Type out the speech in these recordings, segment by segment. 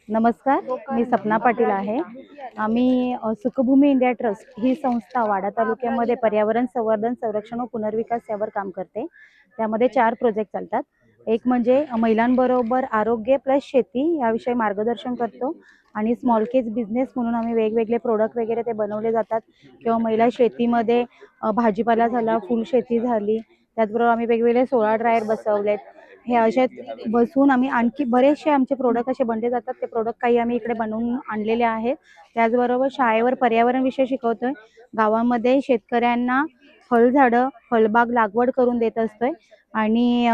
नमस्कार, मी सपना पाटील आहे। आम्ही सुखभूमी इंडिया ट्रस्ट ही संस्था वाडा तालुक्यामध्ये पर्यावरण संवर्धन, संरक्षण व पुनर्विकास यावर काम करते। त्यामध्ये 4 प्रोजेक्ट चालतात। एक म्हणजे महिलांबरोबर आरोग्य प्लस शेती याविषयी मार्गदर्शन करतो आणि स्मॉल केज बिझनेस म्हणून आम्ही वेगवेगळे प्रोडक्ट वगैरे ते बनवले जातात किंवा महिला शेतीमध्ये भाजीपाला झाला, फुल शेती झाली, त्याचबरोबर आम्ही वेगवेगळे सोलार ड्रायर बसवलेत। हे असे बसून आम्ही आणखी बरेचसे आमचे प्रोडक्ट असे बनले जातात। ते प्रोडक्ट काही आम्ही इकडे बनवून आणलेले आहेत। त्याचबरोबर शाळेवर पर्यावरण विषय शिकवतोय। गावामध्ये शेतकऱ्यांना फळझाडं, फळबाग लागवड करून देत असतोय आणि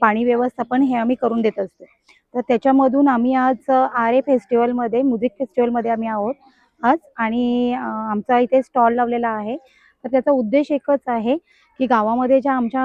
पाणी व्यवस्थापन हे आम्ही करून देत असतो। तर त्याच्यामधून आम्ही आज आरे फेस्टिवलमध्ये, म्युझिक फेस्टिवलमध्ये आम्ही आहोत आज आणि आमचा इथे स्टॉल लावलेला आहे। तर त्याचा उद्देश एकच आहे की गावामध्ये ज्या आमच्या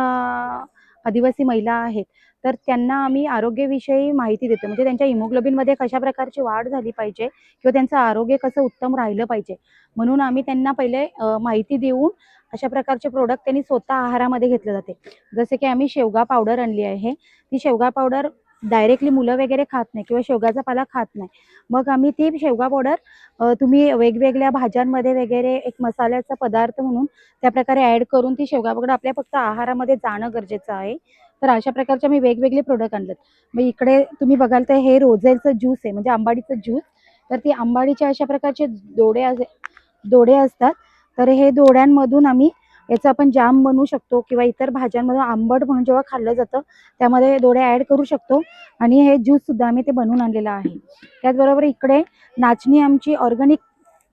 आदिवासी महिला आहेत तर त्यांना आम्ही आरोग्याविषयी माहिती देतो। म्हणजे त्यांच्या हिमोग्लोबिनमध्ये कशा प्रकारची वाढ झाली पाहिजे किंवा त्यांचं आरोग्य कसं उत्तम राहिलं पाहिजे म्हणून आम्ही त्यांना पहिले माहिती देऊन अशा प्रकारचे प्रोडक्ट त्यांनी स्वतः आहारामध्ये घेतले जाते। जसे की आम्ही शेवगा पावडर आणली आहे। ती शेवगा पावडर डायरेक्टली मुलं वगैरे खात नाही किंवा शेवगाचा पाला खात नाही। मग आम्ही ती शेवगा पावडर तुम्ही वेगवेगळ्या भाज्यांमध्ये वगैरे एक मसाल्याचा पदार्थ म्हणून त्या प्रकारे ॲड करून ती शेवगा पावडर आपल्या फक्त आहारामध्ये जाणं गरजेचं आहे। तर अशा प्रकारचे मी वेगवेगळे प्रोडक्ट आणलेत। मग इकडे तुम्ही बघाल तर हे रोझेलचं ज्यूस आहे, म्हणजे आंबाडीचं ज्यूस। तर ती आंबाडीचे अशा प्रकारचे दोडे असतात। तर हे दोड्यांमधून आम्ही याचा आपण जाम बनवू शकतो किंवा इतर भाज्यांमधून आंबट म्हणून जेव्हा खाल्लं जातं त्यामध्ये दोडे ॲड करू शकतो आणि हे ज्यूस सुद्धा आम्ही ते बनवून आणलेलं आहे। त्याचबरोबर इकडे नाचणी आमची ऑर्गॅनिक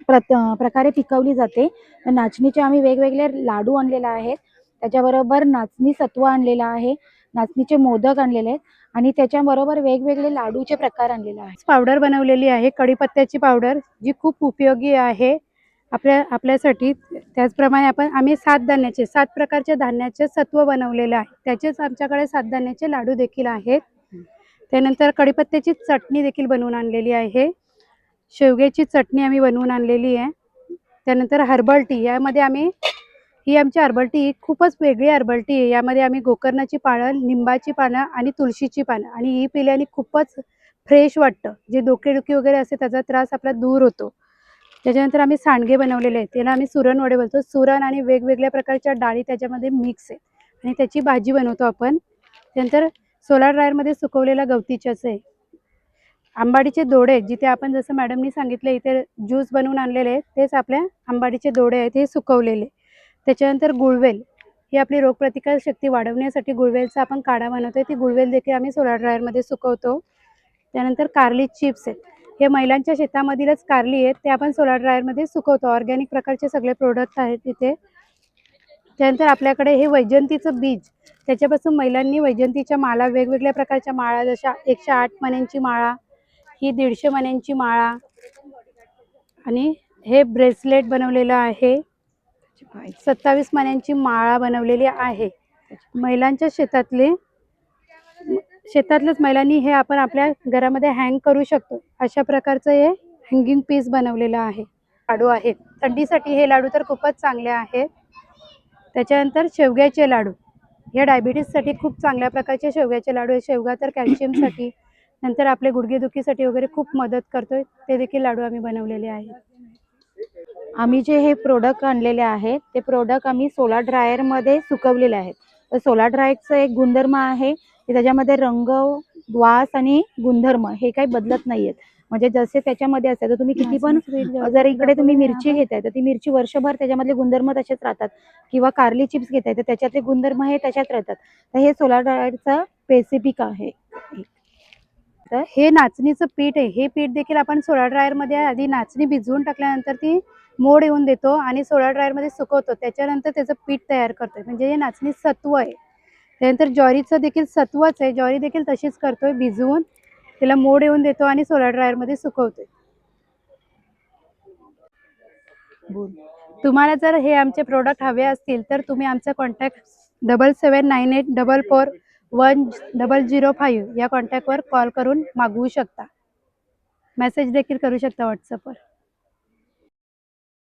प्रकारे पिकवली जाते। तर नाचणीचे आम्ही वेगवेगळे लाडू आणलेले आहेत। त्याच्याबरोबर नाचणी सत्व आणलेला आहे, नाचणीचे मोदक आणलेले आहेत आणि त्याच्याबरोबर वेगवेगळे लाडूचे प्रकार आणलेले आहेत। पावडर बनवलेली आहे कढीपत्त्याची पावडर, जी खूप उपयोगी आहे आपल्यासाठी। त्याचप्रमाणे आम्ही 7 प्रकारचे धान्याचे सत्व बनवलेले आहे। त्याचेच आमच्याकडे 7 धान्याचे लाडू देखील आहेत। त्यानंतर कढीपत्त्याची चटणी देखील बनवून आणलेली आहे। शेवग्याची चटणी आम्ही बनवून आणलेली आहे। त्यानंतर हर्बल टी, यामध्ये ही आमची हर्बल टी खूपच वेगळी हर्बल टी आहे। यामध्ये आम्ही गोकर्णाची पानं, लिंबाची पानं आणि तुळशीची पानं, आणि ही पिल्याने खूपच फ्रेश वाटतं। जे डोकेदुखी वगैरे असते त्याचा त्रास आपला दूर होतो। त्याच्यानंतर आम्ही सांडगे बनवलेले आहेत, त्याला आम्ही सुरण वडे बोलतो। सुरण आणि वेगवेगळ्या प्रकारच्या डाळी त्याच्यामध्ये मिक्स आहे आणि त्याची भाजी बनवतो आपण। त्यानंतर सोलार ड्रायरमध्ये सुकवलेला गवती चहाचं आहे। आंबाडीचे दोडे, जिथे आपण जसं मॅडमनी सांगितले इथे ज्यूस बनवून आणलेले आहेत, तेच आपल्या आंबाडीचे दोडे आहेत, हे सुकवलेले। त्याच्यानंतर गुळवेल, ही आपली रोगप्रतिकार शक्ती वाढवण्यासाठी गुळवेलचा आपण काढा बनवतोय। ती गुळवेल देखील आम्ही सोलार ड्रायरमध्ये सुकवतो। त्यानंतर कारली चिप्स आहेत, हे महिलांच्या शेतामधीलच कारली आहेत, ते आपण सोलार ड्रायरमध्ये सुकवतो। ऑर्गॅनिक प्रकारचे सगळे प्रोडक्ट आहेत इथे। त्यानंतर आपल्याकडे हे वैजंतीचं बीज, त्याच्यापासून महिलांनी वैजंतीच्या माळा, वेगवेगळ्या प्रकारच्या माळा, जशा 108 मण्यांची माळा, ही 150 मण्यांची माळा, आणि हे ब्रेसलेट बनवलेलं आहे। 27 मण्यांची माळा बनवलेली आहे। महिलांच्या शेतातल्याच महिलांनी हे आपण आपल्या घरामध्ये हँग करू शकतो, अशा प्रकारचं हे हँगिंग पीस बनवलेलं आहे। लाडू आहेत, थंडीसाठी हे लाडू तर खूपच चांगले आहेत। त्याच्यानंतर शेवग्याचे लाडू, हे डायबिटीजसाठी खूप चांगल्या प्रकारचे शेवग्याचे लाडू आहे। शेवगा तर कॅल्शियमसाठी, नंतर आपले गुडघेदुखीसाठी वगैरे खूप मदत करतोय, ते देखील लाडू आम्ही बनवलेले आहेत। आम्ही जे हे प्रोडक्ट आणलेले आहेत ते प्रोडक्ट आम्ही सोलार ड्रायरमध्ये सुकवलेले आहेत। तर सोलार ड्रायरचं एक गुणधर्म आहे की त्याच्यामध्ये रंग, वास आणि गुणधर्म हे काही बदलत नाहीयेत। म्हणजे जसे त्याच्यामध्ये असतात, तर तुम्ही किती पण जर इकडे तुम्ही मिरची घेताय तर ती मिरची वर्षभर त्याच्यामधले गुणधर्म तसेच राहतात, किंवा कारली चिप्स घेताय तर त्याच्यातले गुणधर्म हे तशाच राहतात। तर हे सोलार ड्रायरचं स्पेसिफिक आहे। तर हे नाचणीचं पीठ आहे, हे पीठ देखील आपण सोलार ड्रायरमध्ये आधी नाचणी भिजवून टाकल्यानंतर ती मोड येऊन देतो आणि सोलार ड्रायरमध्ये सुकवतो, त्याच्यानंतर त्याचं पीठ तयार करतोय, म्हणजे हे नाचणी सत्व आहे। त्यानंतर ज्वारीचं देखील सत्वच आहे, ज्वारी देखील तशीच करतोय, भिजवून त्याला मोड येऊन देतो आणि सोलार ड्रायरमध्ये सुकवतोय। तुम्हाला जर हे आमचे प्रोडक्ट हवे असतील तर तुम्ही आमचा कॉन्टॅक्ट 7798441005 या कॉन्टॅक्टवर कॉल करून मागवू शकता। मेसेज देखील करू शकता व्हॉट्सअपवर।